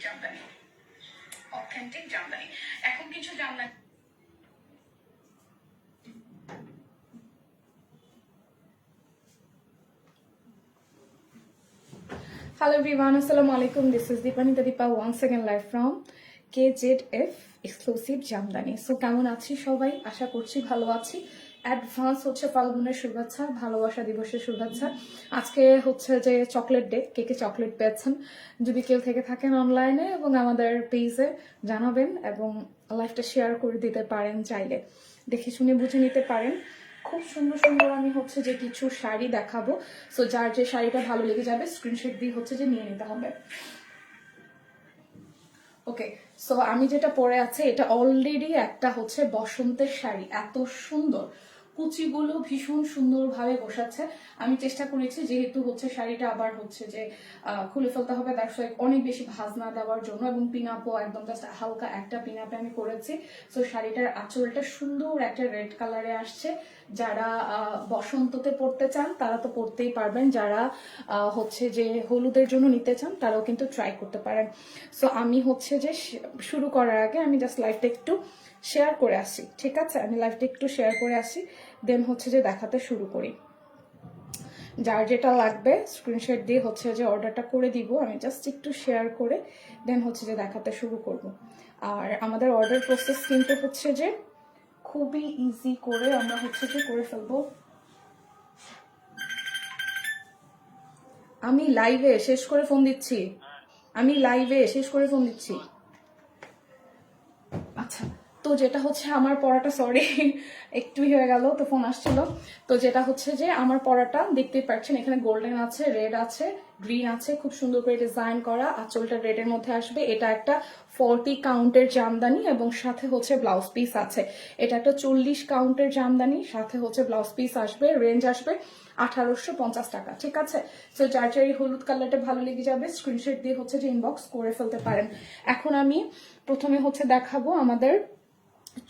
Jamdani, authentic Jamdani. এখন কিছু Jamdani Hello everyone, Assalamu alaikum. This is Deepanita Deepa once again live from KZF Exclusive Jamdani. So কেমন আছি সবাই? আশা করছি ভালো আছি। অ্যাডভান্স হচ্ছে ফাল্গুনের শুভেচ্ছা, ভালোবাসা দিবসের শুভেচ্ছা। আজকে হচ্ছে যে চকলেট ডে, কে কে চকলেট পেয়েছেন যদি কেউ থেকে থাকেন অনলাইনে এবং আমাদের পেজে জানাবেন এবং লাইভটা শেয়ার করে দিতে পারেন, চাইলে দেখে শুনে বুঝে নিতে পারেন। খুব সুন্দর সুন্দর আমি হচ্ছে যে কিছু শাড়ি দেখাবো। সো যার যে শাড়িটা ভালো লেগে যাবে স্ক্রিনশট দিয়ে হচ্ছে যে নিয়ে নিতে হবে। ওকে, সো আমি যেটা পরে আছে এটা অলরেডি একটা হচ্ছে বসন্তের শাড়ি, এত সুন্দর, কুচিগুলো ভীষণ সুন্দরভাবে বসাচ্ছে। আমি চেষ্টা করেছি যেহেতু হচ্ছে শাড়িটা আবার হচ্ছে যে খুলে ফেলতে হবে, দ্যাটস ওয়াই অনেক বেশি ভাঁজ না দেওয়ার জন্য, এবং পিনাপও একদম জাস্ট হালকা একটা পিনাপে আমি করেছি। সো শাড়িটার আঁচলটা সুন্দর একটা রেড কালারে আসছে। যারা বসন্ততে পরতে চান তারা তো পরতেই পারবেন, যারা হচ্ছে যে হলুদের জন্য নিতে চান তারাও কিন্তু ট্রাই করতে পারেন। সো আমি হচ্ছে যে শুরু করার আগে আমি জাস্ট লাইভটা একটু শেয়ার করে আসি, ঠিক আছে? আমি লাইভটা একটু শেয়ার করে আসি, দেন হচ্ছে যে দেখাতে শুরু করি। যার যেটা লাগবে স্ক্রিনশট দিয়ে হচ্ছে যে অর্ডারটা করে দিব। আমি জাস্ট একটু শেয়ার করে দেন হচ্ছে যে দেখাতে শুরু করব। আর আমাদের অর্ডার প্রসেস কিন্তু হচ্ছে যে খুবই ইজি করে আমরা হচ্ছে যে করে ফেলবো। আমি লাইভে শেষ করে ফোন দিচ্ছি, আচ্ছা। তো যেটা হচ্ছে আমার পড়াটা, সরি একটুই হয়ে গেল, তো ফোন আসছিল। তো যেটা হচ্ছে যে আমার পড়াটা দেখতেই পাচ্ছেন, এখানে গোল্ডেন আছে, রেড আছে, গ্রিন আছে, খুব সুন্দর করে ডিজাইন করা। আঁচলটা রেডের মধ্যে আসবে। এটা একটা 40 কাউন্টের জামদানি এবং সাথে হচ্ছে ব্লাউজ পিস আছে। এটা একটা 40 কাউন্টের জামদানি, সাথে হচ্ছে ব্লাউজ পিস আসবে। রেঞ্জ আসবে 1850 টাকা, ঠিক আছে? সো যার যার হলুদ কালারটা ভালো লেগে যাবে স্ক্রিনশট দিয়ে হচ্ছে যে ইনবক্স করে ফেলতে পারেন। এখন আমি প্রথমে হচ্ছে দেখাবো আমাদের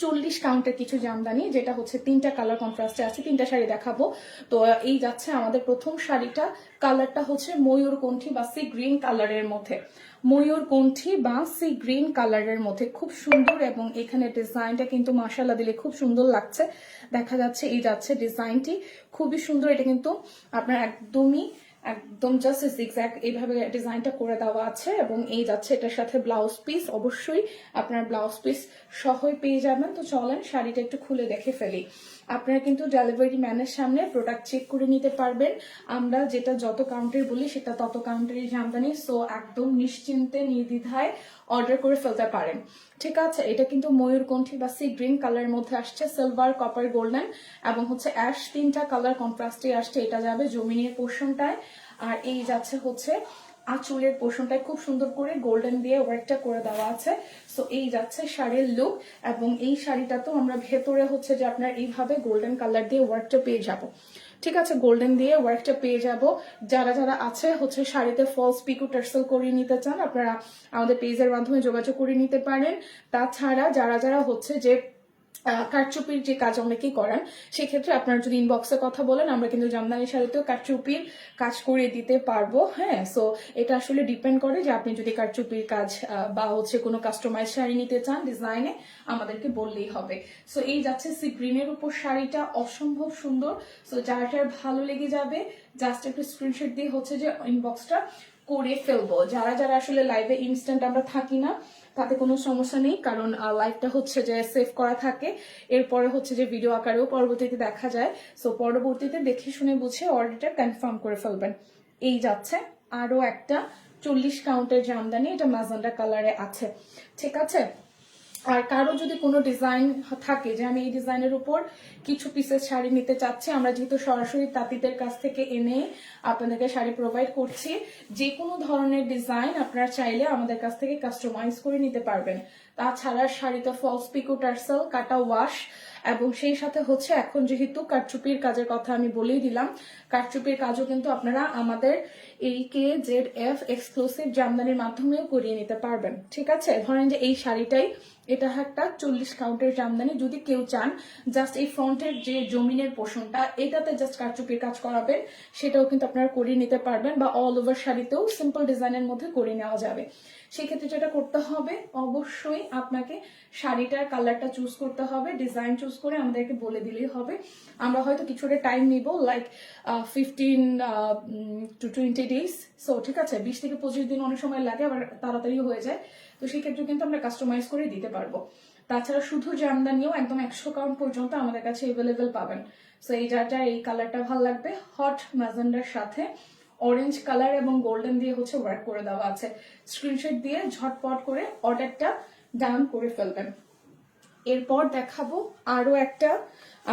40 কাউন্টের কিছু জামদানি, যেটা হচ্ছে 3টা কালার কন্ট্রাস্টে আছে। 3টা শাড়ি দেখাবো। তো এই যাচ্ছে আমাদের প্রথম শাড়িটা। কালারটা হচ্ছে ময়ূরকণ্ঠী বা সি গ্রিন কালারের মধ্যে, ময়ূরকণ্ঠী বা সি গ্রিন কালারের মধ্যে খুব সুন্দর, এবং এখানে ডিজাইনটা কিন্তু মাশাআল্লাহ দিলে খুব সুন্দর লাগছে। দেখা যাচ্ছে এই যাচ্ছে ডিজাইনটি খুবই সুন্দর। এটা কিন্তু আপনার একদম জাস্ট জিগজ্যাগ এইভাবে ডিজাইনটা করে দেওয়া আছে, এবং এই যাচ্ছে এটার সাথে ব্লাউজ পিস। অবশ্যই আপনার ব্লাউজ পিস সহই পেয়ে যাবেন। তো চলেন শাড়িটা একটু খুলে দেখে ফেলি। আপনারা কিন্তু ডেলিভারি ম্যানের সামনে প্রোডাক্ট চেক করে নিতে পারবেন। আমরা যেটা যত কাউন্টার বলি সেটা তত কাউন্টারই জামদানি। সো একদম নিশ্চিন্তে নির্দ্বিধায় অর্ডার করে ফেলতে পারেন, ঠিক আছে? এটা কিন্তু ময়ূরকণ্ঠী বা সি গ্রিন কালারের মধ্যে আসছে, সিলভার, কপার, গোল্ডেন এবং হচ্ছে অ্যাশ, 3টা কালার কন্ট্রাস্টে আসছে। এটা যাবে জমিনের পোর্শনটায়, আর এই যাচ্ছে হচ্ছে আঁচলের পোর্শনটায় খুব সুন্দর করে গোল্ডেন দিয়ে ওয়ার্কটা করে দেওয়া আছে। সো এই যাচ্ছে শাড়ির লুক, এবং এই শাড়িটা তো আমরা ভেতরে হচ্ছে যে আপনার এইভাবে গোল্ডেন কালার দিয়ে ওয়ার্কটা পেয়ে যাব, ঠিক আছে? গোল্ডেন দিয়ে ওয়ার্কটা পেয়ে যাব। যারা যারা আছে হচ্ছে শাড়িতে ফলস পিকো টার্সেল করিয়ে নিতে চান, আপনারা আমাদের পেজের মাধ্যমে যোগাযোগ করে নিতে পারেন। তাছাড়া যারা যারা হচ্ছে যে কারচুপির যে কাজ অনেকেই করেন, সেক্ষেত্রে আপনারা যদি ইনবক্সে কথা বলেন, আমরা কিন্তু জামদানি শাড়িতেও কারচুপির কাজ করে দিতে পারবো। হ্যাঁ, সো এটা আসলে ডিপেন্ড করে যে আপনি যদি কারচুপির কাজ বা হচ্ছে কোনো কাস্টমাইজ শাড়ি নিতে চান ডিজাইনে, আমাদেরকে বললেই হবে। সো এই যাচ্ছে সি গ্রিনের উপর শাড়িটা, অসম্ভব সুন্দর। সো যার ভালো লেগে যাবে জাস্ট একটু স্ক্রিনশট দিয়ে হচ্ছে যে ইনবক্সটা করে ফেলবো। যারা যারা আসলে লাইভে ইনস্ট্যান্ট আমরা থাকি না তাতে কোনো সমস্যা নেই, কারণ লাইভটা হচ্ছে যে সেভ করা থাকে, এরপরে হচ্ছে যে ভিডিও আকারেও পরবর্তীতে দেখা যায়। সো পরবর্তীতে দেখে শুনে বুঝে অর্ডারটা কনফার্ম করে ফেলবেন। এই যাচ্ছে আরো একটা 40 কাউন্টের জামদানি, এটা ম্যাজেন্ডা কালারে আছে, ঠিক আছে? আর কারো যদি কোনো ডিজাইন থাকে যে আমি এই ডিজাইনের উপর কিছু পিসের শাড়ি নিতে চাচ্ছি, আমরা যেহেতু সরাসরি তাঁতিদের কাছ থেকে এনে আপনাদেরকে শাড়ি প্রোভাইড করছি, যে কোনো ধরনের ডিজাইন আপনারা চাইলে আমাদের কাছ থেকে কাস্টমাইজ করে নিতে পারবেন। তাছাড়া শাড়িতে ফলস পিকো টার্সেল, কাটা ওয়াশ, এবং সেই সাথে হচ্ছে এখন যেহেতু কারচুপির কাজের কথা আমি বলেই দিলাম, কারচুপির কাজও কিন্তু আপনারা আমাদের এই KZF এক্সক্লুসিভ জামদানির মাধ্যমেও করিয়ে নিতে পারবেন, ঠিক আছে? ধরেন যে এই শাড়িটাই, এটা একটা 40 কাউন্টের জামদানি, যদি কেউ চান জাস্ট এই ফ্রন্টের যে জমিনের পোর্শনটা এটাতে জাস্ট কারচুপির কাজ করাবেন, সেটাও কিন্তু আপনারা করিয়ে নিতে পারবেন, বা অল ওভার শাড়িতেও সিম্পল ডিজাইনের মধ্যে করে নেওয়া যাবে। সেক্ষেত্রে যেটা করতে হবে, অবশ্যই আপনাকে শাড়িটার কালারটা চুজ করতে হবে, ডিজাইন চুজ করে আমাদেরকে বলে দিলেই হবে। আমরা হয়তো কিছুটা টাইম নিব, লাইক 15 to 20 days। সো ঠিক আছে, 20 থেকে 25 দিন অনেক সময় লাগে, আবার তাড়াতাড়িও হয়ে যায়। তো সেক্ষেত্রে কিন্তু আমরা কাস্টমাইজ করে দিতে পারবো। তাছাড়া শুধু জামদানিও একদম 100 কাউন্ট পর্যন্ত আমাদের কাছে এভেলেবেল পাবেন। সো এই যার এই কালারটা ভালো লাগবে, হট ম্যাজেন্ডার সাথে অরেঞ্জ কালার এবং গোল্ডেন দিয়ে হচ্ছে ওয়ার্ক করে দেওয়া আছে। স্ক্রিনশট দিয়ে ঝটপট করে অর্ডারটা ডান করে ফেলবেন। এরপর দেখাবো আরো একটা,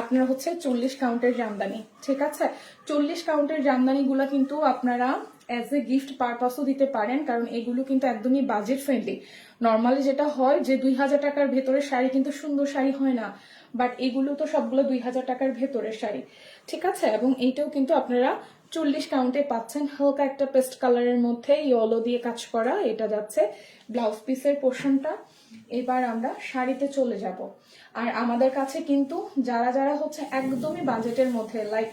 আপনার হচ্ছে 40 কাউন্টের জামদানি। ঠিক আছে, 40 কাউন্টের জামদানি গুলা কিন্তু আপনারা অ্যাজ এ গিফট পারপাসও দিতে পারেন, কারণ এগুলো কিন্তু একদমই বাজেট ফ্রেন্ডলি। নর্মালি যেটা হয় যে 2000 টাকার ভেতরের শাড়ি কিন্তু সুন্দর শাড়ি হয় না, বাট এগুলো তো সবগুলো 2000 টাকার ভেতরের শাড়ি। ঠিক আছে, এবং এইটাও কিন্তু আপনারা 40 কাউন্টে পাচ্ছেন। হালকা একটা পেস্ট কালারের মধ্যে ইয়েলো দিয়ে কাজ করা, এটা যাচ্ছে ব্লাউজ পিসের পোর্শনটা। এবার আমরা শাড়িতে চলে যাব। আর আমাদের কাছে কিন্তু যারা যারা হচ্ছে একদমই বাজেটের মধ্যে, লাইক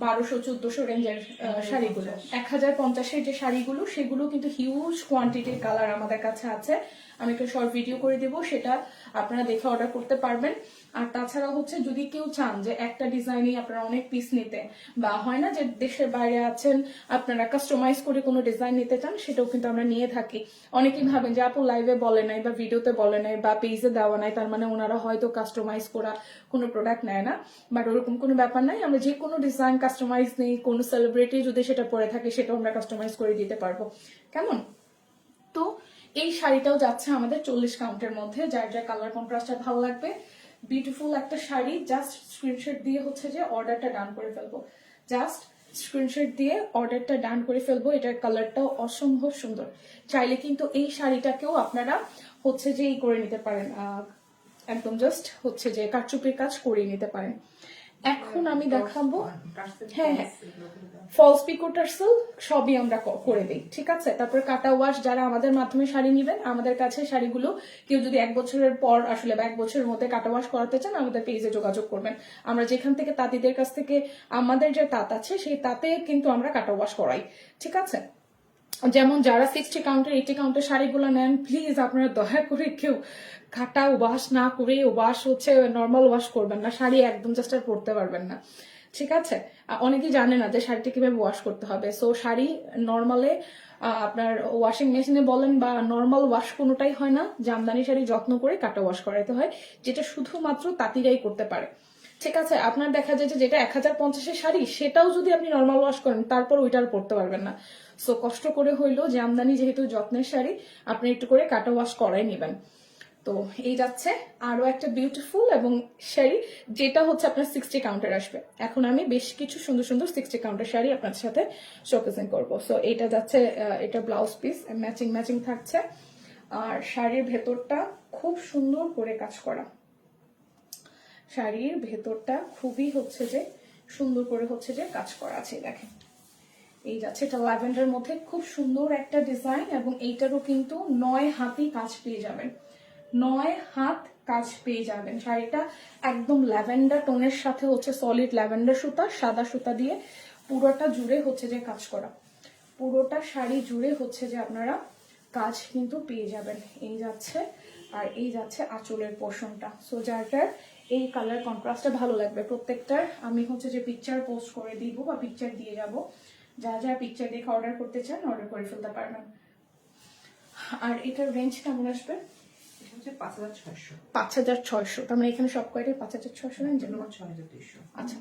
1200-1400 রেঞ্জের শাড়িগুলো, 1050-এর যে শাড়িগুলো, সেগুলো কিন্তু হিউজ কোয়ান্টিটির কালার আমাদের কাছে আছে। আমি একটা শর্ট ভিডিও করে দেবো, সেটা আপনারা দেখে অর্ডার করতে পারবেন। আর তাছাড়া হচ্ছে যদি কেউ চান যে একটা ডিজাইনে আপনারা অনেক পিস নিতে, বা হয় না যে দেশের বাইরে আছেন আপনারা কাস্টমাইজ করে কোনো ডিজাইন নিতে চান, সেটাও কিন্তু আমরা নিয়ে থাকি। অনেকেই ভাবেন যে আপু লাইভে বলে নাই বা ভিডিওতে বলে নাই বা পেজে দেওয়া নাই, তার মানে ওনারা হয়তো কাস্টমাইজ করা কোনো প্রোডাক্ট নেয় না। বাট ওরকম কোনো ব্যাপার নাই, আমরা যে কোনো ডিজাইন কাস্টমাইজ নেই, কোনো সেলিব্রিটি যদি সেটা পরে থাকে সেটাও আমরা কাস্টমাইজ করে দিতে পারবো। কেমন? তো এই শাড়িটাও যাচ্ছে আমাদের 40 কাউন্টের মধ্যে। যার যার কালার কন্ট্রাস্টটা ভালো লাগবে, বিউটিফুল একটা শাড়ি, জাস্ট স্ক্রিনশট দিয়ে হচ্ছে যে অর্ডারটা ডান করে ফেলবো। জাস্ট স্ক্রিনশট দিয়ে অর্ডারটা ডান করে ফেলবো। এটার কালারটাও অসম্ভব সুন্দর। চাইলে কিন্তু এই শাড়িটাকেও আপনারা হচ্ছে যে এই করে নিতে পারেন, একদম জাস্ট হচ্ছে যে কারচুপির কাজ করে নিতে পারেন। এখন আমি দেখাবো, হ্যাঁ হ্যাঁ, ফলস পিকো টার্সেল সবই আমরা করে দিই। ঠিক আছে, তারপর কাটা ওয়াশ, যারা আমাদের মাধ্যমে শাড়ি নিবেন, আমাদের কাছে শাড়িগুলো কেউ যদি 1 বছরের পর আসলে বা 1 বছরের মধ্যে কাটা ওয়াশ করাতে চান, আমাদের পেজে যোগাযোগ করবেন। আমরা যেখান থেকে তাঁতিদের কাছ থেকে আমাদের যে তাঁত আছে, সেই তাঁতে কিন্তু আমরা কাটা ওয়াশ করাই। ঠিক আছে, যেমন যারা 60 কাউন্টের 80 কাউন্টের শাড়িগুলো নেন, প্লিজ আপনারা দয়া করে কেউ কাটা ওয়াশ না করে ওয়াশ হচ্ছে নর্মাল ওয়াশ করবেন না, শাড়ি একদম জাস্ট আর পরতে পারবেন না। ঠিক আছে, অনেকেই জানে না যে শাড়িটা কিভাবে ওয়াশ করতে হবে। সো শাড়ি নর্মালে আপনার ওয়াশিং মেশিনে বলেন বা নর্মাল ওয়াশ কোনোটাই হয় না, জামদানি শাড়ি যত্ন করে কাটা ওয়াশ করাতে হয়, যেটা শুধুমাত্র তাঁতিরাই করতে পারে। ঠিক আছে, আপনার দেখা যায় যে যেটা 1050-এর শাড়ি, সেটাও যদি আপনি নর্মাল ওয়াশ করেন, তারপর ওইটার পরতে পারবেন না। সো কষ্ট করে হইলো জামদানি যেহেতু যত্নের শাড়ি, আপনি একটু করে কাটা ওয়াশ করাই নেবেন। তো এই যাচ্ছে আরো একটা বিউটিফুল এবং শাড়ি, যেটা হচ্ছে আপনার 60 কাউন্টার আসবে। এখন আমি বেশ কিছু সুন্দর সুন্দর 60 কাউন্টার শাড়ি আপনার সাথে শোকেসিং করবো। সো এটা যাচ্ছে, এটা ব্লাউজ পিস ম্যাচিং ম্যাচিং থাকছে, আর শাড়ির ভেতরটা খুব সুন্দর করে কাজ করা। শাড়ির ভেতরটা খুবই হচ্ছে যে সুন্দর করে হচ্ছে যে কাজ করা আছে, দেখেন। এই যাচ্ছে, এটা ল্যাভেন্ডার মধ্যে খুব সুন্দর একটা ডিজাইন, এবং এইটারও কিন্তু 9 হাতই কাজ পেয়ে যাবেন। 9 হাত কাজ পেয়ে যাবেন। শাড়িটা একদম ল্যাভেন্ডার টোনের সাথে হচ্ছে সলিড ল্যাভেন্ডার সুতা, সাদা সুতা দিয়ে পুরোটা জুড়ে হচ্ছে যে কাজ করা। পুরোটা শাড়ি জুড়ে হচ্ছে যে আপনারা কাজ কিন্তু পেয়ে যাবেন। এই যাচ্ছে, আর এই যাচ্ছে আঁচলের পোর্শনটা। সো যার এই কালার কন্ট্রাস্টটা ভালো লাগবে, প্রত্যেকটার আমি হচ্ছে যে পিকচার পোস্ট করে দিব বা পিকচার দিয়ে যাব। যারা যারা পিকচার দেখে অর্ডার করতে চান, অর্ডার করে ফেলতে পারবেন। আর এটার রেঞ্জ কেমন আসবে? 5600। তার মানে এখানে সব কয়টাই 5600 রেঞ্জ, 6200। আচ্ছা,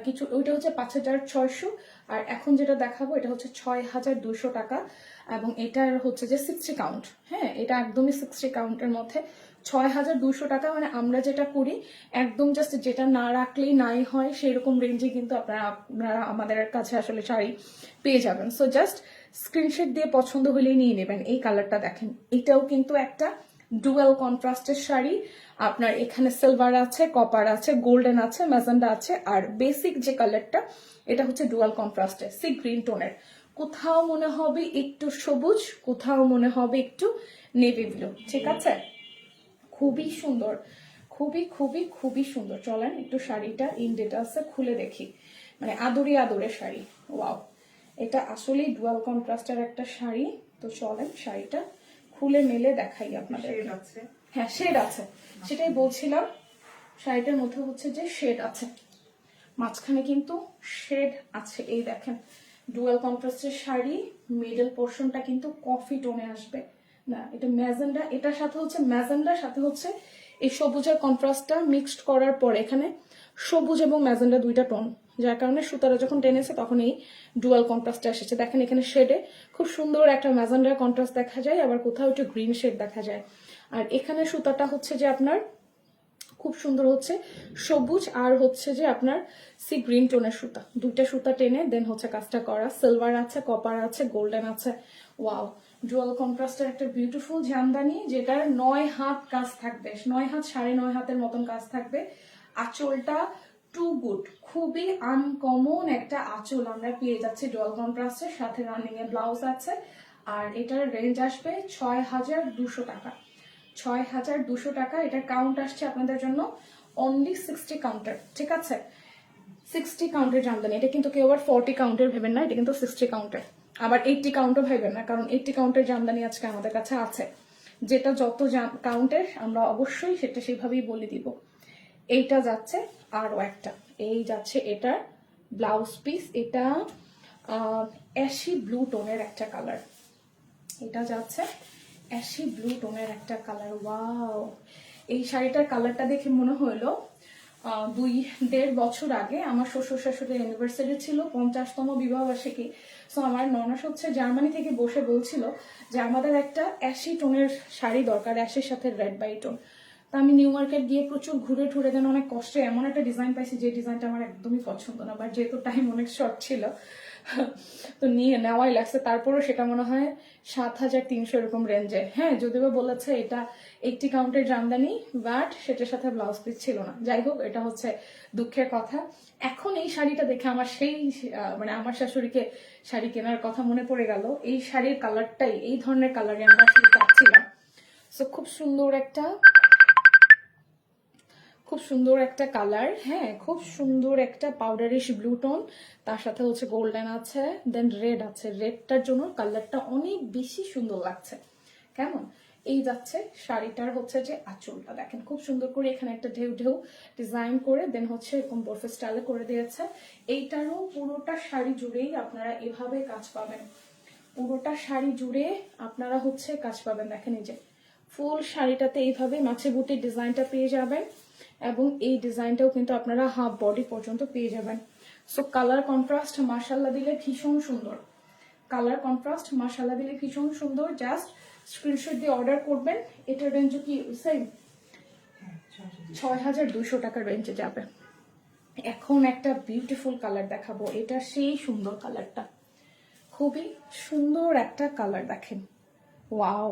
কিছু ওইটা হচ্ছে 5600, আর এখন যেটা দেখাবো এটা হচ্ছে 6200 টাকা, এবং এটার হচ্ছে যে 60 কাউন্ট। হ্যাঁ, এটা একদমই 60 কাউন্টের মধ্যে 6200 টাকা। মানে আমরা যেটা করি একদম জাস্ট যেটা না রাখলেই নাই হয়, সেরকম রেঞ্জে কিন্তু আপনারা আমাদের কাছে আসলে শাড়ি পেয়ে যাবেন। সো জাস্ট স্ক্রিনশট দিয়ে পছন্দ হলেই নিয়ে নেবেন। এই কালারটা দেখেন, এটাও কিন্তু একটা ডুয়াল কন্ট্রাস্টের শাড়ি। আপনার এখানে সিলভার আছে, কপার আছে, গোল্ডেন আছে, ম্যাজেন্ডা আছে, আর বেসিক যে কালারটা এটা হচ্ছে ডুয়াল কন্ট্রাস্টের সি গ্রিন টোনের। কোথাও মনে হবে একটু সবুজ, কোথাও মনে হবে একটু নেভি ব্লু। ঠিক আছে, খুবই সুন্দর, খুবই খুবই খুবই সুন্দর। চলেন একটু শাড়িটা ইন ডিটেলসে খুলে দেখি, মানে আদরে আদরে শাড়ি। ওয়াও, এটা আসলেই ডুয়াল কন্ট্রাস্টের একটা শাড়ি। তো চলেন শাড়িটা খুলে মেলে দেখাই আপনাদের। হ্যাঁ শেড আছে, সেটাই বলছিলাম, শাড়িটার মধ্যে হচ্ছে যে শেড আছে, মাঝখানে কিন্তু শেড আছে। এই দেখেন ডুয়াল কন্ট্রাস্টের শাড়ি, মিডল পোর্শনটা কিন্তু কফি টোনে আসবে না, এটা ম্যাজেন্ডা, এটার সাথে হচ্ছে ম্যাজেন্ডার সাথে হচ্ছে এই সবুজের কন্ট্রাস্টটা মিক্সড করার পর এখানে সবুজ এবং ম্যাজেন্ডা দুইটা টোন, যার কারণে সুতারা যখন টেনেছে তখন এই ডুয়াল কন্ট্রাস্টটা এসেছে। দেখেন এখানে শেডে খুব সুন্দর একটা ম্যাজেন্ডার কন্ট্রাস্ট দেখা যায়, আবার কোথাও একটু গ্রিন শেড দেখা যায়। আর এখানে সুতাটা হচ্ছে যে আপনার খুব সুন্দর হচ্ছে সবুজ আর হচ্ছে যে আপনার সি গ্রিন টোনের সুতা, দুইটা সুতা টেনে দেন হচ্ছে কাজটা করা। সিলভার আছে, কপার আছে, গোল্ডেন আছে। ওয়াও, ডুয়াল কন্ট্রাস্টের একটা বিউটিফুল জামদানি, যেটার 9 হাত কাজ থাকবে, 9 হাত 9.5 হাতের মতন কাজ থাকবে। আঁচলটা টু গুড, খুবই আনকমন একটা আঁচল আমরা পেয়ে যাচ্ছি ডুয়াল কন্ট্রাস্টের সাথে। রানিং এ ব্লাউজ আছে, আর এটার রেঞ্জ আসবে 6200 টাকা। 6200 টাকা। এটার কাউন্ট আসছে আপনাদের জন্য অনলি 60 কাউন্টার, ঠিক আছে? 60 কাউন্টের জামদানি, এটা কিন্তু কেউ আবার 40 কাউন্টের ভেবেন না, এটা কিন্তু 60 কাউন্টের। আবার 80 কাউন্টও ভেবেন না, কারণ 80 কাউন্টের জামদানি আজকে আমাদের কাছে আছে। যেটা যত কাউন্টের আমরা অবশ্যই সেটা সেইভাবেই বলে দিব। এইটা যাচ্ছে আরো একটা, এই যাচ্ছে এটা ব্লাউজ পিস, এটা অ্যাশি ব্লু টোনের একটা কালার, এটা যাচ্ছে অ্যাশি ব্লু টোনের একটা কালার। ওয়াও, এই শাড়িটার কালারটা দেখে মনে হলো 2-1.5 বছর আগে আমার শ্বশুর শাশুড়ির অ্যানিভার্সারি ছিল, 50তম বিবাহ বার্ষিকী। সো আমার ননাস হচ্ছে জার্মানি থেকে বসে বলছিল যে আমাদের একটা অ্যাশি টোনের শাড়ি দরকার, অ্যাশের সাথে রেড বাই টোন। তা আমি নিউ মার্কেট গিয়ে প্রচুর ঘুরে ঠুরে দেন অনেক কষ্টে এমন একটা ডিজাইন পাইছি যে ডিজাইনটা আমার একদমই পছন্দ না, বাট যেহেতু টাইম অনেক শর্ট ছিল তো নিয়ে নেওয়াই লাগছে। তারপরও সেটা মনে হয় 7300 এরকম রেঞ্জে। হ্যাঁ, যদিও বলেছে এটা 80 কাউন্টের জামদানি, বাট সেটার সাথে ব্লাউজ পিস ছিল না। যাই হোক, এটা হচ্ছে দুঃখের কথা। এখন এই শাড়িটা দেখে আমার সেই মানে আমার শাশুড়িকে শাড়ি কেনার কথা মনে পড়ে গেল। এই শাড়ির কালারটাই, এই ধরনের কালারে আমরা আসলে চাচ্ছিলাম। সো খুব সুন্দর একটা কালার, হ্যাঁ খুব সুন্দর একটা পাউডারিশ ব্লু টোন, তার সাথে হচ্ছে গোল্ডেন আছে, দেন রেড আছে। রেডটার জন্য কালারটা অনেক বেশি সুন্দর লাগছে। কেমন এই যাচ্ছে শাড়িটার হচ্ছে যে আঁচলটা দেখেন খুব সুন্দর করে এখানে একটা ঢেউ ঢেউ ডিজাইন করে দেন হচ্ছে এরকম বরফে স্টাইলে করে দিয়েছে। এইটারও পুরোটা শাড়ি জুড়েই আপনারা এভাবে কাজ পাবেন, পুরোটা শাড়ি জুড়ে আপনারা হচ্ছে কাজ পাবেন। দেখেন এই যে ফুল শাড়িটাতে এইভাবে মাছে বুটির ডিজাইনটা পেয়ে যাবেন, এবং এই ডিজাইনটাও কিন্তু আপনারা হাফ বডি পর্যন্ত পেয়ে যাবেন। সো কালার কন্ট্রাস্ট মাশাআল্লাহ দিলে ভীষণ সুন্দর, কালার কন্ট্রাস্ট মাশাআল্লাহ দিলে ভীষণ সুন্দর। জাস্ট স্ক্রিনশট দিয়ে অর্ডার করবেন। এটার রেঞ্জও কি সেম 6200 টাকার রেঞ্জে যাবে। এখন একটা বিউটিফুল কালার দেখাবো, এটা সেই সুন্দর কালারটা, খুবই সুন্দর একটা কালার দেখেন। ওয়াও,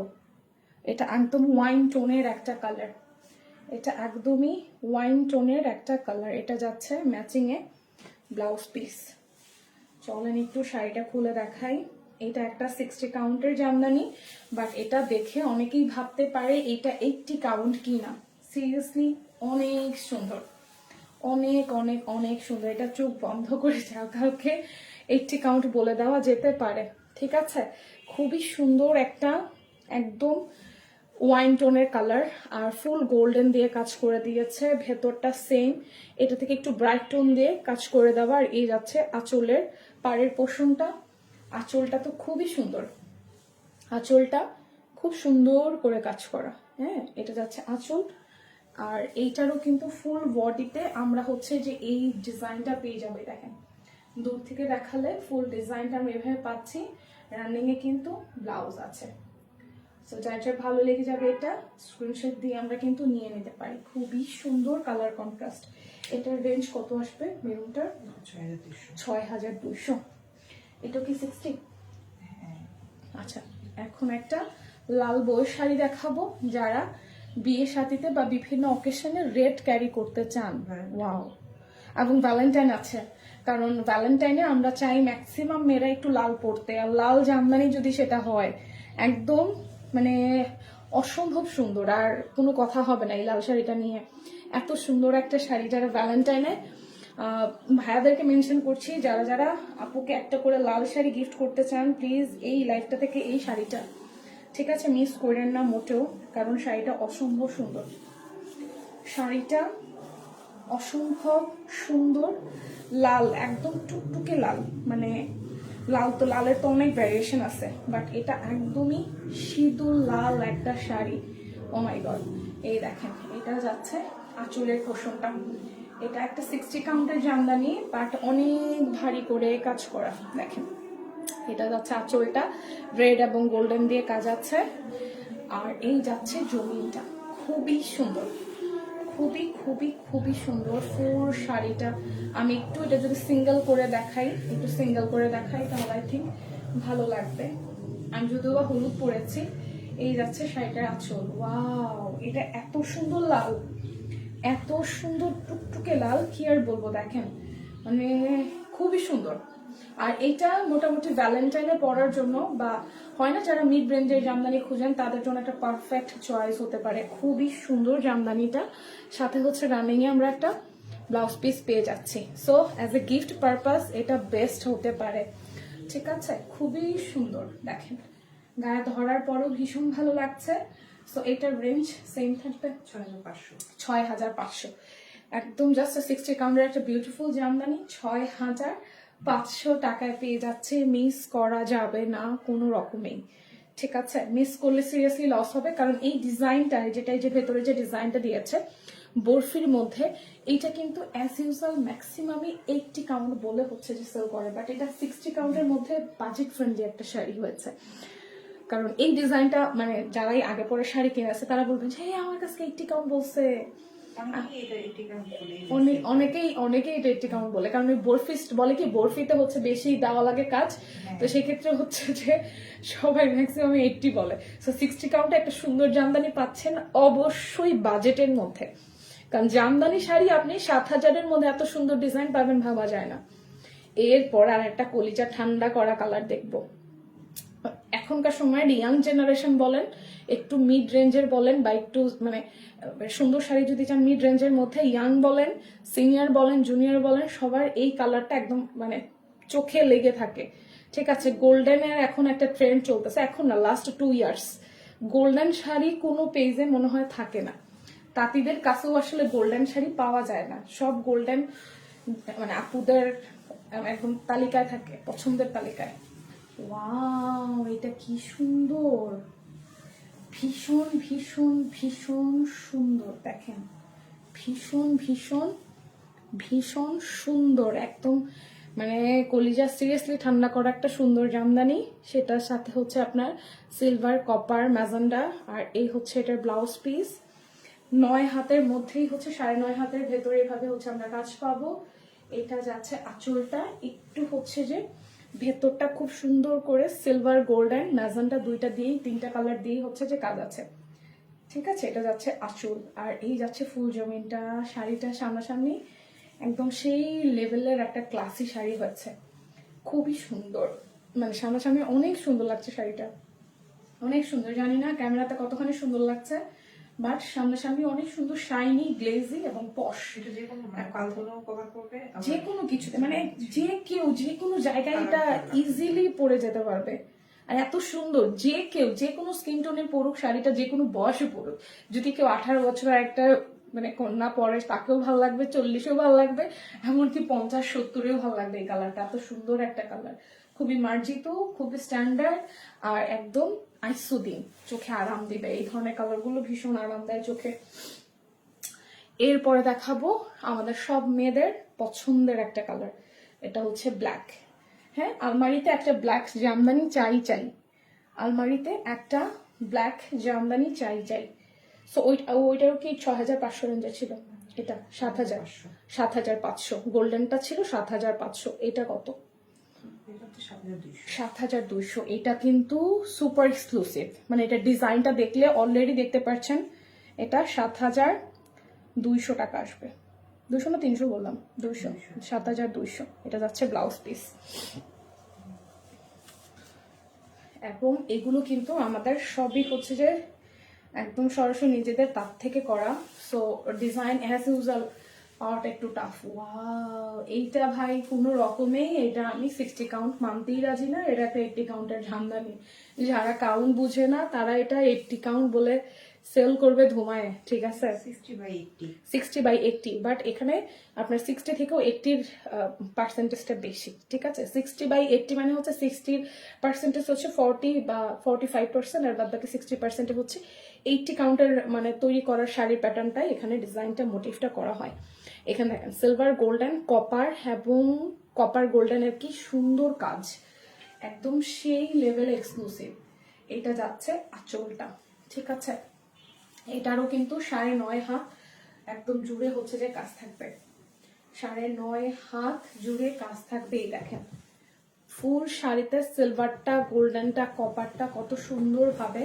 এটা একদম ওয়াইন টোনের একটা কালার, এটা একদমই ওয়াইন টোনের একটা কালার। এটা যাচ্ছে ম্যাচিং এ ব্লাউজ পিস। চলেন একটু শাড়িটা খুলে দেখাই। এটা একটা 60 কাউন্টের জামদানি, বাট এটা দেখে অনেকেই ভাবতে পারে এটা 80 কাউন্ট কিনা। সিরিয়াসলি অনেক সুন্দর, অনেক অনেক অনেক সুন্দর। এটা চোখ বন্ধ করে যাও কাউকে 80 কাউন্ট বলে দেওয়া যেতে পারে, ঠিক আছে? খুবই সুন্দর একটা একদম ওয়াইন টোনের কালার, আর ফুল গোল্ডেন দিয়ে কাজ করে দিয়েছে। ভেতরটা সেম, এটা থেকে একটু ব্রাইট টোন দিয়ে কাজ করে দেওয়া। আর এই যাচ্ছে আঁচলের পাড়ের পোর্শনটা, আঁচলটা তো খুবই সুন্দর, আঁচলটা খুব সুন্দর করে কাজ করা। হ্যাঁ, এটা যাচ্ছে আঁচল, আর এইটারও কিন্তু ফুল বডিতে আমরা হচ্ছে যে এই ডিজাইনটা পেয়ে যাবে। দেখেন দূর থেকে দেখালে ফুল ডিজাইনটা আমরা এভাবে পাচ্ছি। রানিং এ কিন্তু ব্লাউজ আছে। সো যার যার ভালো লেগে যাবে এটা স্ক্রিনশট দিয়ে আমরা কিন্তু নিয়ে নিতে পারি। খুবই সুন্দর কালার কন্ট্রাস্ট। এটার রেঞ্জ কত আসবে মেরুনটার? 6200। এটা কি 60? আচ্ছা, এখন একটা লাল বই শাড়ি দেখাবো যারা বিয়ে শাদিতে বা বিভিন্ন অকেশনে রেড ক্যারি করতে চান। ওয়াও, এবং ভ্যালেন্টাইন আছে, কারণ ভ্যালেন্টাইনে আমরা চাই ম্যাক্সিমাম মেয়েরা একটু লাল পরতে, আর লাল জামদানি যদি সেটা হয় একদম মানে অসম্ভব সুন্দর, আর কোনো কথা হবে না এই লাল শাড়িটা নিয়ে। এত সুন্দর একটা শাড়ি, যারা ভ্যালেন্টাইনে ভাইয়াদেরকে মেনশন করছি, যারা যারা আপুকে একটা করে লাল শাড়ি গিফট করতে চান প্লিজ এই লাইফটা থেকে এই শাড়িটা ঠিক আছে, মিস করেন না মোটেও, কারণ শাড়িটা অসম্ভব সুন্দর। শাড়িটা অসম্ভব সুন্দর, লাল, একদম টুকটুকে লাল, মানে লাল তো লালের তো অনেক ভ্যারিয়েশন আছে, বাট এটা একদমই সিঁদুর লাল একটা শাড়ি। ও মাই গড, এই দেখেন, এটা যাচ্ছে আঁচলের পোষণটা, এটা একটা 60 কাউন্টের জামদানি, বাট অনেক ভারী করে কাজ করা। দেখেন, এটা যাচ্ছে আঁচলটা, রেড এবং গোল্ডেন দিয়ে কাজ আছে, আর এই যাচ্ছে জমিনটা, খুবই সুন্দর, খুবই খুবই খুবই সুন্দর ফুল শাড়িটা। আমি একটু এটা যদি সিঙ্গেল করে দেখাই, তাহলে আই থিঙ্ক ভালো লাগবে। আমি যদিও বা হলুদ পরেছি। এই যাচ্ছে শাড়িটার আঁচল, ওয়াও, এটা এত সুন্দর লাল, এত সুন্দর টুকটুকে লাল, কি আর বলবো, দেখেন মানে খুবই সুন্দর। আর এটা মোটামুটি ভ্যালেন্টাইনে পরার জন্য, বা হয় না যারা মিড রেঞ্জের জামদানি খুঁজেন, তাদের জন্য একটা পারফেক্ট চয়েস হতে পারে। খুবই সুন্দর জামদানিটা, সাথে হচ্ছে রানিং এ আমরা একটা ব্লাউজ পিস পেয়ে যাচ্ছি। So as a gift purpose এটা বেস্ট হতে পারে। ঠিক আছে, খুবই সুন্দর, দেখেন গায়ে ধরার পরও ভীষণ ভালো লাগছে। সো এটার রেঞ্জ সেম থাকবে 6500। একদম জাস্ট 60 কাউন্টের একটা বিউটিফুল জামদানি 6500 টাকায় পেয়ে যাচ্ছে। মিস করা যাবে না কোনো রকমেই। ঠিক আছে, মিস করলে সিরিয়াসলি লস হবে, কারণ এই ডিজাইনটা, যেটা যে ভেতরে যে ডিজাইনটা দিয়েছে বরফির মধ্যে, এইটা কিন্তু অ্যাজ ইউজুয়াল ম্যাক্সিমামই 80 কাউন্ট বলে হচ্ছে যে সেল করে, বাট এটা 60 কাউন্টের মধ্যে বাজেট ফ্রেন্ডলি একটা শাড়ি হয়েছে। কারণ এই ডিজাইনটা মানে যারাই আগে পরে শাড়ি কিনেছে তারা বলবেন যে আমার কাছে 80 কাউন্ট বলছে, অনেকেই এটা 80 কাউন্ট বলে, কারণ বরফি বলে কি, বরফিতে হচ্ছে বেশি দেওয়া লাগে কাজ, তো সেক্ষেত্রে হচ্ছে যে সবাই ম্যাক্সিমাম 80 বলে। সো 60 কাউন্টে একটা সুন্দর জামদানি পাচ্ছেন, অবশ্যই বাজেটের মধ্যে, কারণ জামদানি শাড়ি আপনি 7000-এর মধ্যে এত সুন্দর ডিজাইন পাবেন ভাবা যায় না। এরপর আর একটা কলিজা ঠান্ডা করা কালার দেখবো। এখনকার সময়ের ইয়াং জেনারেশন বলেন, একটু মিড রেঞ্জের বলেন, বা একটু মানে সুন্দর শাড়ি যদি চান মিড রেঞ্জের মধ্যে, ইয়াং বলেন, সিনিয়র বলেন, জুনিয়র বলেন, সবার এই কালারটা একদম মানে চোখে লেগে থাকে। ঠিক আছে, গোল্ডেনের এখন একটা ট্রেন্ড চলতেছে, এখন না, লাস্ট 2 ইয়ার্স গোল্ডেন শাড়ি কোনো পেজে মনে হয় থাকে না। তাঁতিদের কাছেও আসলে গোল্ডেন শাড়ি পাওয়া যায় না, সব গোল্ডেন মানে আপুদের একদম তালিকায় থাকে, পছন্দের তালিকায়। ওয়াও, এটা কি সুন্দর, ভীষণ ভীষণ ভীষণ সুন্দর, দেখেন ভীষণ ভীষণ ভীষণ সুন্দর, একদম মানে কলিজা সিরিয়াসলি ঠান্ডা করা একটা সুন্দর জামদানি। সেটার সাথে হচ্ছে আপনার সিলভার, কপার, ম্যাজেন্ডা, আর এই হচ্ছে এটার ব্লাউজ পিস। 9 হাতের মধ্যেই হচ্ছে 9.5 হাতের ভেতরে এভাবে হচ্ছে আমরা কাজ পাবো। এটা যাচ্ছে আঁচলটা, একটু হচ্ছে যে ভেতরটা খুব সুন্দর করে সিলভার, গোল্ডেন, ম্যাজেন্টা দুইটা দিয়েই, 3টা কালার দিয়েই হচ্ছে যে কাজ আছে। ঠিক আছে, এটা যাচ্ছে আঁচল, আর এই যাচ্ছে ফুল জমিনটা। শাড়িটা সামনাসামনি একদম সেই লেভেলের একটা ক্লাসি শাড়ি হয়েছে, খুবই সুন্দর, মানে সামনাসামনি অনেক সুন্দর লাগছে শাড়িটা, অনেক সুন্দর। জানি না ক্যামেরাতে কতখানি সুন্দর লাগছে, বাট সামনাসামনি অনেক সুন্দর, শাইনি, গ্লেজি এবং পশ। যে কোনো কিছুতে মানে যে কেউ যে কোনো জায়গায় এটা ইজিলি পরে যেতে পারবে, আর এত সুন্দর, যে কেউ যে কোনো স্কিন টোনে পরুক শাড়িটা, যে কোনো বয়সে পরুক, যদি কেউ 18 বছরের একটা মানে কন্যা পরে তাকেও ভালো লাগবে, 40-এও ভালো লাগবে, এমনকি 50-70-এও ভালো লাগবে। এই কালারটা এত সুন্দর একটা কালার, খুবই মার্জিত, খুবই স্ট্যান্ডার্ড, আর একদম আইসুদিন, চোখে আরাম দিবে। এই ধরনের কালারগুলো ভীষণ আরাম দেয় চোখে। এরপরে দেখাবো আমাদের সব মেয়েদের পছন্দের একটা কালার, এটা হচ্ছে ব্ল্যাক। হ্যাঁ, আলমারিতে একটা ব্ল্যাক জামদানি চাই, আলমারিতে একটা ব্ল্যাক জামদানি চাই। সো ওইটাও কি 6500 রেঞ্জে ছিল, এটা 7500। গোল্ডেনটা ছিল 7500, এটা কত? 7200। এটা কিন্তু সুপার এক্সক্লুসিভ, মানে এটা ডিজাইনটা দেখলে অলরেডি দেখতে পাচ্ছেন, এটা 7200 টাকা আসবে। 200 না 300 বললাম, 200, 7200। এটা যাচ্ছে ব্লাউজ পিস, এবং এগুলো কিন্তু আমাদের সবই হচ্ছে যে একদম সরাসরি নিজেদের তার থেকে করা। সো ডিজাইন অ্যাজ ইউজুয়াল পাওয়াটা একটু টাফ। ওয়াও, এইটা ভাই কোনো রকমেই এটা আমি 60 কাউন্ট মানতেই রাজি না। এটা একটা 80 কাউন্টের ঝান্দানি। যারা কাউন্ট বুঝে না তারা এটা 80 কাউন্ট বলে সেল করবে ধুমায়, ঠিক আছে? 60/80, বাট এখানে আপনার 60 থেকেও 80-র পার্সেন্টেজটা বেশি, ঠিক আছে? 60/80 মানে হচ্ছে 60-র পার্সেন্টেজ হচ্ছে 40 বা 45%, আর বাদ বাকি 60% হচ্ছে 80 কাউন্টের মানে তৈরি করার শাড়ির প্যাটার্নটাই এখানে ডিজাইনটা মোটিভটা করা হয়। এখানে দেখেন সিলভার গোল্ডেন কপার এবং কপার গোল্ডেনের কি সুন্দর কাজ, একদম সেই লেভেল এক্সক্লুসিভ। এটা যাচ্ছে আঁচলটা, ঠিক আছে? এটারও কিন্তু 9.5 হাত একদম জুড়ে হচ্ছে যে কাজ থাকবে, 9.5 হাত জুড়ে কাজ থাকবে। এই দেখেন ফুল শাড়িতে সিলভারটা গোল্ডেনটা কপারটা কত সুন্দর ভাবে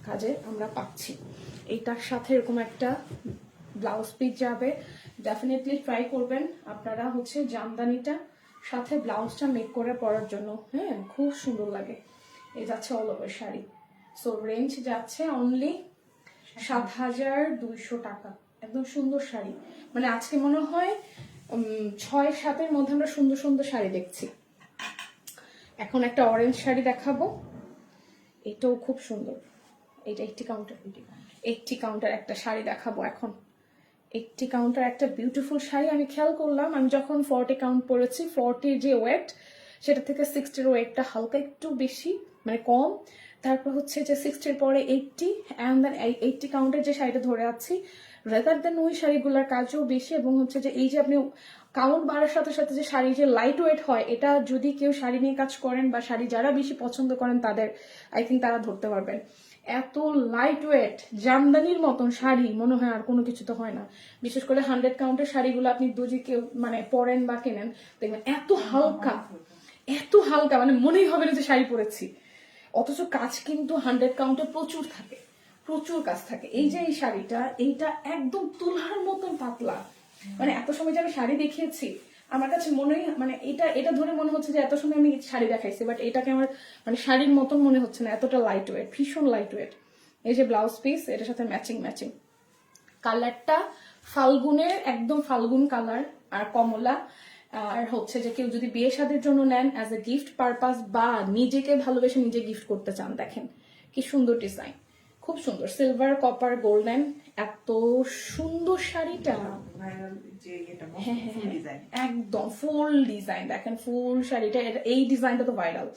কাজে আমরা পাচ্ছি। এইটার সাথে এরকম একটা ব্লাউজ পিস যাবে। ডেফিনেটলি ট্রাই করবেন আপনারা হচ্ছে জামদানিটা সাথে ব্লাউজটা মেক করে পরার জন্য। হ্যাঁ, খুব সুন্দর লাগে। এই যাচ্ছে all over sari. So range যাচ্ছে অনলি 7,200 টাকা। একদম সুন্দর শাড়ি, মানে আজকে মনে হয় 6-7-এর মধ্যে আমরা সুন্দর সুন্দর শাড়ি দেখছি। এখন একটা অরেঞ্জ শাড়ি দেখাবো, এটাও খুব সুন্দর। এটা 80 কাউন্টার একটা শাড়ি দেখাবো এখন। 80 কাউন্টার একটা বিউটিফুল শাড়ি। আমি খেয়াল করলাম আমি যখন 40 কাউন্ট পরেছি, 40-র যে ওয়েট সেটা থেকে 60-র ওয়েটটা হালকা একটু বেশি, মানে কম। তারপর হচ্ছে যে 60-র পরে 80, অ্যান্ড দেন 80 কাউন্টের যে শাড়িটা ধরে আছি, রেদার দেন ওই শাড়িগুলোর কাজও বেশি। এবং হচ্ছে যে এই যে আপনি কাউন্ট বাড়ার সাথে সাথে যে শাড়ি যে লাইট ওয়েট হয়, এটা যদি কেউ শাড়ি নিয়ে কাজ করেন বা শাড়ি যারা বেশি পছন্দ করেন তাদের আই থিঙ্ক তারা ধরতে পারবেন। এত লাইট ওয়েট জামদানির মতন শাড়ি মনে হয় আর কোনো কিছু তো হয় না। বিশেষ করে 100 কাউন্টের শাড়িগুলো আপনি যদি কেউ মানে পরেন বা কেনেন, দেখবেন এত হালকা, এত হালকা, মানে মনেই হবে না যে শাড়ি পরেছি। অথচ কাজ কিন্তু 100 কাউন্টে প্রচুর থাকে, প্রচুর কাজ থাকে। এই যে এই শাড়িটা, এইটা একদম তুলার মতন পাতলা। মানে এত সময় যে আমি শাড়ি দেখিয়েছি, আমার কাছে মনেই মানে এটা ধরে মনে হচ্ছে যে এত সময় আমি শাড়ি দেখাইছি, বাট এটাকে আমার মানে শাড়ির মতন মনে হচ্ছে না, এতটা লাইট ওয়েট, ভীষণ লাইট ওয়েট। এই যে ব্লাউজ পিস, এটার সাথে ম্যাচিং কালারটা ফাল্গুনের একদম ফাল্গুন কালার আর কমলা। আর হচ্ছে যে কেউ যদি বিয়ে শাদীর জন্য নেন অ্যাজ এ গিফট পারপাস বা নিজেকে ভালোবেসে নিজে গিফট করতে চান, দেখেন কি সুন্দর ডিজাইন, খুব সুন্দর। সিলভার কপার গোল্ডেন, এত সুন্দর শাড়িটা। হ্যাঁ, একদম ফুল ডিজাইন দেখেন, ফুল শাড়িটা। এই ডিজাইনটা তো ভাইরাল,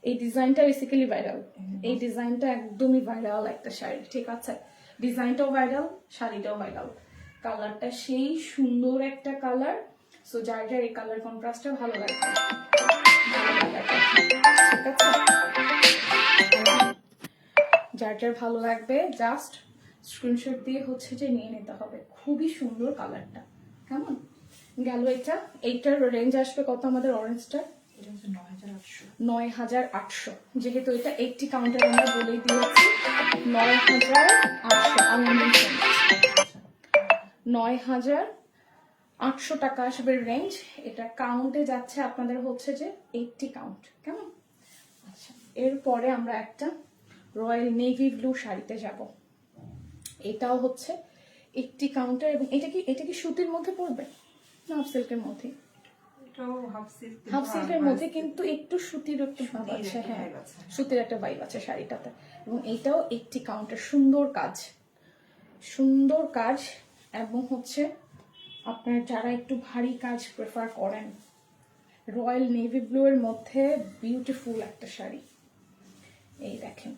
এই ডিজাইনটা বেসিক্যালি ভাইরাল, এই ডিজাইনটা একদমই ভাইরাল একটা শাড়ি, ঠিক আছে? ডিজাইনটাও ভাইরাল, শাড়িটাও ভাইরাল, কালারটা সেই সুন্দর একটা কালার। সো যার যার এই কালার কন্ট্রাস্টটা ভালো লাগবে, ঠিক আছে? যার যার ভালো লাগবে জাস্ট স্ক্রিনশট দিয়ে হচ্ছে যে নিয়ে নিতে হবে। খুবই সুন্দর কালারটা, কেমন গেল? এইটার রেঞ্জ আসবে কত আমাদের অরেঞ্জটা? 9,800। যেহেতু এটা 80 কাউন্টার আমরা বলেই দিয়েছি, 9,800। 9,800 টাকা আসবে রেঞ্জ। এটা কাউন্টে যাচ্ছে আপনাদের হচ্ছে যে 80 কাউন্ট, কেমন? আচ্ছা, এরপরে আমরা একটা রয়্যাল নেভি ব্লু শাড়িতে যাব। এটাও হচ্ছে 80 কাউন্টার। এবং এটা কি সুতির মধ্যে পড়বে না হাফ সিল্কের মধ্যে? হাফ সিল্কের মধ্যে, কিন্তু একটু সুতির একটু ভাব আছে। হ্যাঁ, সুতির একটা ভাইব আছে শাড়িটাতে। এবং এইটাও 80 কাউন্টার, সুন্দর কাজ, সুন্দর কাজ। এবং হচ্ছে আপনার যারা একটু ভারী কাজ প্রেফার করেন, রয়্যাল নেভি ব্লু এর মধ্যে বিউটিফুল একটা শাড়ি। এই দেখেন,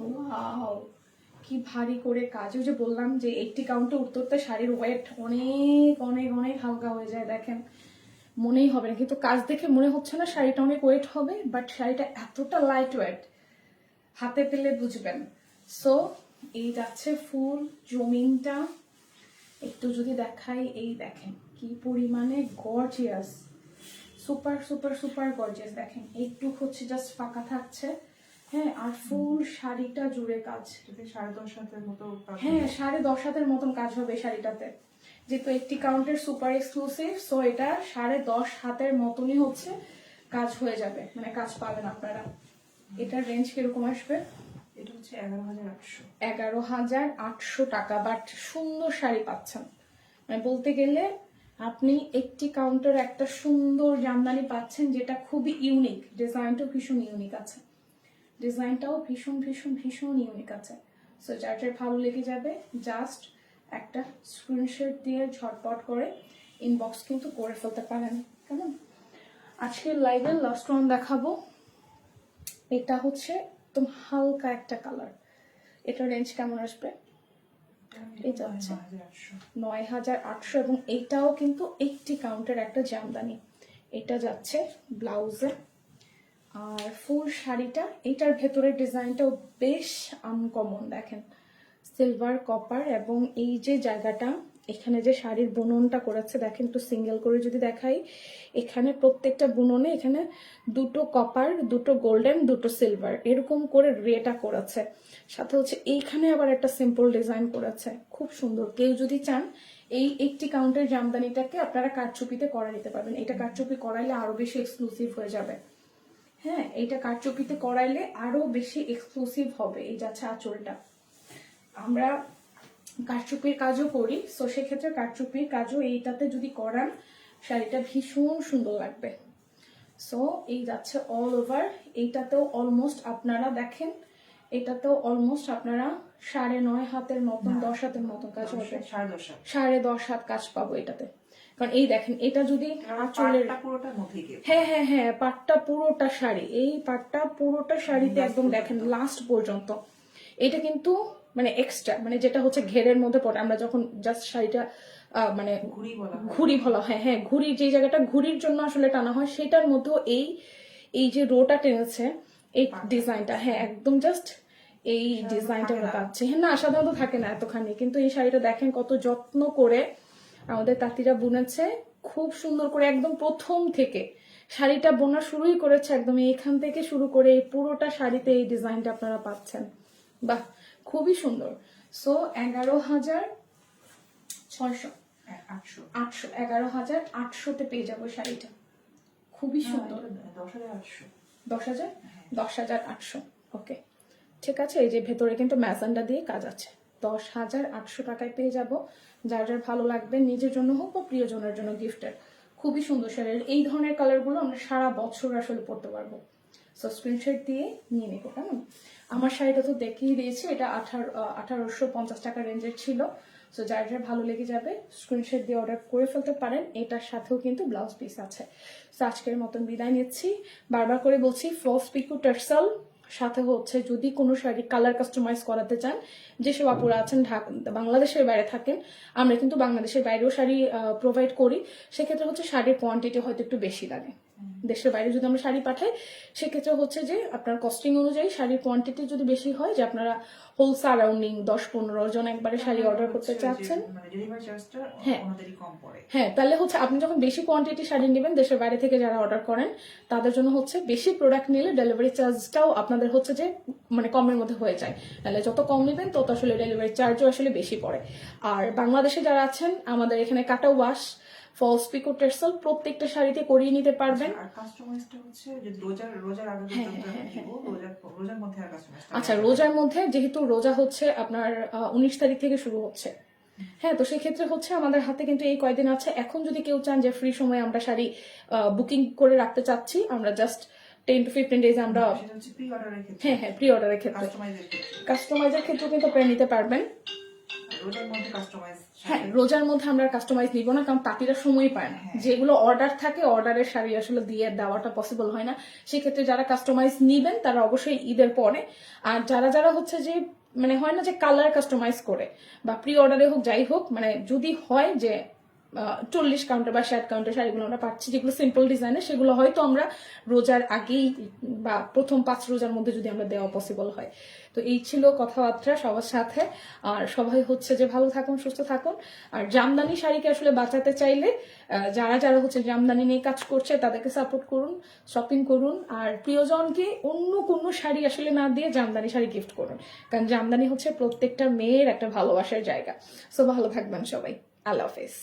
ওয়াও কি ভারী করে কাজ। ওই যে বললাম যে 80 কাউন্টে উঠতে শাড়ির ওয়েট অনেক অনেক অনেক হালকা হয়ে যায়, দেখেন মনেই হবে না, কিন্তু কাজ দেখে মনে হচ্ছে না শাড়িটা অনেক ওয়েট হবে, বাট শাড়িটা এতটা লাইট ওয়েট, হাতে পেলে বুঝবেন। সো এই যাচ্ছে ফুল জমিনটা, একটু যদি দেখাই, এই দেখেন কি পরিমাণে gorgeous, super super super gorgeous. দেখেন একটু হচ্ছে জাস্ট ফাঁকা থাকছে, হ্যাঁ, আর ফুল শাড়িটা জুড়ে কাজ। 10.5 হাতের মতো, হ্যাঁ 10.5 হাতের মতন কাজ হবে শাড়িটাতে। যেহেতু 80 কাউন্টের সুপার এক্সক্লুসিভ, সো এটা 10.5 হাতের মতনই হচ্ছে কাজ হয়ে যাবে, মানে কাজ পাবেন আপনারা। এটার রেঞ্জ কিরকম আসবে? এটা হচ্ছে 11,800 টাকা, বাট সুন্দর শাড়ি পাচ্ছেন, মানে বলতে গেলে আপনি একটি কাউন্টার একটা সুন্দর জামদানি পাচ্ছেন, যেটা খুবই ইউনিক, ডিজাইনটাও ভীষণ ইউনিক আছে, ডিজাইনটাও ভীষণ ভীষণ ভীষণ ইউনিক আছে। সো যার যার ভালো লেগে যাবে জাস্ট একটা স্ক্রিনশট দিয়ে ঝটপট করে ইনবক্স কিন্তু করে ফেলতে পারেন। কেমন? আজকের লাইভের লাস্ট ওয়ান দেখাবো। এটা হচ্ছে একদম হালকা একটা কালার। এটা রেঞ্জ কেমন আসবে? এটা হচ্ছে ৯,৮০০ এবং এইটাও কিন্তু একটি কাউন্টার একটা জামদানি। এটা যাচ্ছে ব্লাউজে, আর ফুল শাড়িটা এটার ভেতরের ডিজাইনটাও বেশ আনকমন। দেখেন সিলভার কপার, এবং এই যে জায়গাটা এখানে যে শাড়ির বুননটা করেছে দেখেন, একটু সিঙ্গেল করে যদি দেখাই, এখানে প্রত্যেকটা বুননে এখানে দুটো কপার, দুটো গোল্ডেন, দুটো সিলভার, এরকম করে রেটা করেছে। সাথে হচ্ছে এইখানে আবার একটা সিম্পল ডিজাইন করেছে, খুব সুন্দর। কেউ যদি চান এই একটি কাউন্টার জামদানিটাকে আপনারা কারচুপিতে করা নিতে পারবেন। এটা কারচুপি করাইলে আরো বেশি এক্সক্লুসিভ হয়ে যাবে। হ্যাঁ, এটা কারচুপিতে করাইলে আরো বেশি এক্সক্লুসিভ হবে। এই যাচ্ছে আঁচলটা, আমরা কারচুপির কাজও করি, সো সেক্ষেত্রে কারচুপির কাজও এইটাতে যদি করান শাড়িটা ভীষণ সুন্দর লাগবে। সো এই যাচ্ছে অল ওভার। এইটাতেও অলমোস্ট আপনারা দেখেন, এটাতেও অলমোস্ট আপনারা 9.5 হাতের মতন, 10 হাতের মতন কাজ হবে, 10.5 হাত কাজ পাবো এটাতে। কারণ এই দেখেন, এটা যদি আঁচলের, হ্যাঁ হ্যাঁ হ্যাঁ, পাটটা পুরোটা শাড়ি, এই পাটটা পুরোটা শাড়িতে একদম দেখেন লাস্ট পর্যন্ত। এটা কিন্তু মানে এক্সট্রা, মানে যেটা হচ্ছে ঘেরের মধ্যে পড়ে, আমরা যখন জাস্ট শাড়িটা মানে ঘুড়ি বলা হয়, হ্যাঁ ঘুড়ি, যে জায়গাটা ঘুড়ির জন্য আসলে টানা হয়, সেটার মধ্যেও এই যে রোটা টেনেছে এই ডিজাইনটা, হ্যাঁ একদম জাস্ট এই ডিজাইনটা আমরা পাচ্ছি। হ্যাঁ না, সাধারণত থাকে না এতখানি, কিন্তু এই শাড়িটা দেখেন কত যত্ন করে আমাদের তাঁতিরা বুনেছে, খুব সুন্দর করে একদম প্রথম থেকে শাড়িটা বোনা শুরুই করেছে, একদম এইখান থেকে শুরু করে এই পুরোটা শাড়িতে এই ডিজাইনটা আপনারা পাচ্ছেন। বাহ, খুবই সুন্দর। সো 11,600, 11,800তে পেয়ে যাবো শাড়িটা, খুবই সুন্দর। 10,800, ওকে ঠিক আছে। এই যে ভেতরে কিন্তু ম্যাজেন্ডা দিয়ে কাজ আছে, 10,800 টাকায় পেয়ে যাব। যার যার ভালো লাগবে, নিজের জন্য হোক বা প্রিয়জনের জন্য গিফটের, খুবই সুন্দর শাড়ি। এই ধরনের কালারগুলো আমরা সারা বছর আসলে পরতে পারবো। সো স্ক্রিনশট দিয়ে নিয়ে নেবো। কেমন? আমার শাড়িটা তো দেখিয়ে দিয়েছি, এটা 1850 টাকা রেঞ্জের ছিল। সো যার যার ভালো লেগে যাবে স্ক্রিনশট দিয়ে অর্ডার করে ফেলতে পারেন। এটার সাথেও কিন্তু ব্লাউজ পিস আছে। সো আজকের মতন বিদায় নিচ্ছি। বারবার করে বলছি, ফলস পিকো টার্সাল, সাথে হচ্ছে যদি কোনো শাড়ি কালার কাস্টমাইজ করাতে চান, যেসব আপুরা আছেন বাংলাদেশের বাইরে থাকেন, আমরা কিন্তু বাংলাদেশের বাইরেও শাড়ি প্রোভাইড করি। সেক্ষেত্রে হচ্ছে শাড়ির কোয়ান্টিটি হয়তো একটু বেশি লাগে। দেশের বাইরে যদি আমরা শাড়ি পাঠাই, সেক্ষেত্রে হচ্ছে যে আপনার কস্টিং অনুযায়ী শাড়ির কোয়ান্টিটি যদি বেশি হয়, যে আপনারা হোল সারাউন্ডিং 10-15 জন একবারে শাড়ি অর্ডার করতে চাচ্ছেন, হ্যাঁ তাহলে হচ্ছে আপনি যখন বেশি কোয়ান্টিটি শাড়ি নেবেন, দেশের বাইরে থেকে যারা অর্ডার করেন তাদের জন্য হচ্ছে বেশি প্রোডাক্ট নিলে ডেলিভারি চার্জটাও আপনাদের হচ্ছে যে মানে কমের মধ্যে হয়ে যায়। তাহলে যত কম নেবেন তত আসলে ডেলিভারি চার্জও আসলে বেশি পড়ে। আর বাংলাদেশে যারা আছেন, আমাদের এখানে কাটা ওয়াশ, ফলস পিকো টার্সাল প্রত্যেকটা শাড়িতে করিয়ে নিতে পারবেন। আচ্ছা, রোজার মধ্যে যেহেতু রোজা হচ্ছে আপনার 19 তারিখ থেকে শুরু হচ্ছে, হ্যাঁ তো সেক্ষেত্রে হচ্ছে আমাদের হাতে কিন্তু এই কয়দিন আছে। এখন যদি কেউ চান যে ফ্রি সময় আমরা শাড়ি বুকিং করে রাখতে চাচ্ছি, আমরা জাস্ট 10 to 15 ডেজ আমরা, হ্যাঁ হ্যাঁ প্রি অর্ডারের ক্ষেত্রে, কাস্টমাইজের ক্ষেত্রে কিন্তু আপনি নিতে পারবেন। হ্যাঁ, রোজার মধ্যে আমরা কাস্টমাইজ নিব না, কারণ তাঁতিরা সময় পায় না। যেগুলো অর্ডার থাকে, অর্ডারের শাড়ি আসলে দিয়ে দেওয়াটা পসিবল হয় না। সেক্ষেত্রে যারা কাস্টমাইজ নিবেন তারা অবশ্যই ঈদের পরে, আর যারা যারা হচ্ছে যে মানে হয় না যে কালার কাস্টমাইজ করে বা প্রি অর্ডারে হোক যাই হোক, মানে যদি হয় যে 40 কাউন্টার বা 60 কাউন্টার শাড়িগুলো আমরা পাচ্ছি যেগুলো সিম্পল ডিজাইনের, সেগুলো হয়তো আমরা রোজার আগেই বা প্রথম 5 রোজার মধ্যে যদি আমরা দেওয়া পসিবল হয়। তো এই ছিল কথাবার্তা সবার সাথে। আর সবাই হচ্ছে যে ভালো থাকুন, সুস্থ থাকুন। আর জামদানি শাড়িকে আসলে বাঁচাতে চাইলে যারা যারা হচ্ছে জামদানি নিয়ে কাজ করছে তাদেরকে সাপোর্ট করুন, শপিং করুন, আর প্রিয়জনকে অন্য কোনো শাড়ি আসলে না দিয়ে জামদানি শাড়ি গিফট করুন, কারণ জামদানি হচ্ছে প্রত্যেকটা মেয়ের একটা ভালোবাসার জায়গা। সো ভালো থাকবেন সবাই, আল্লাহ হাফেজ।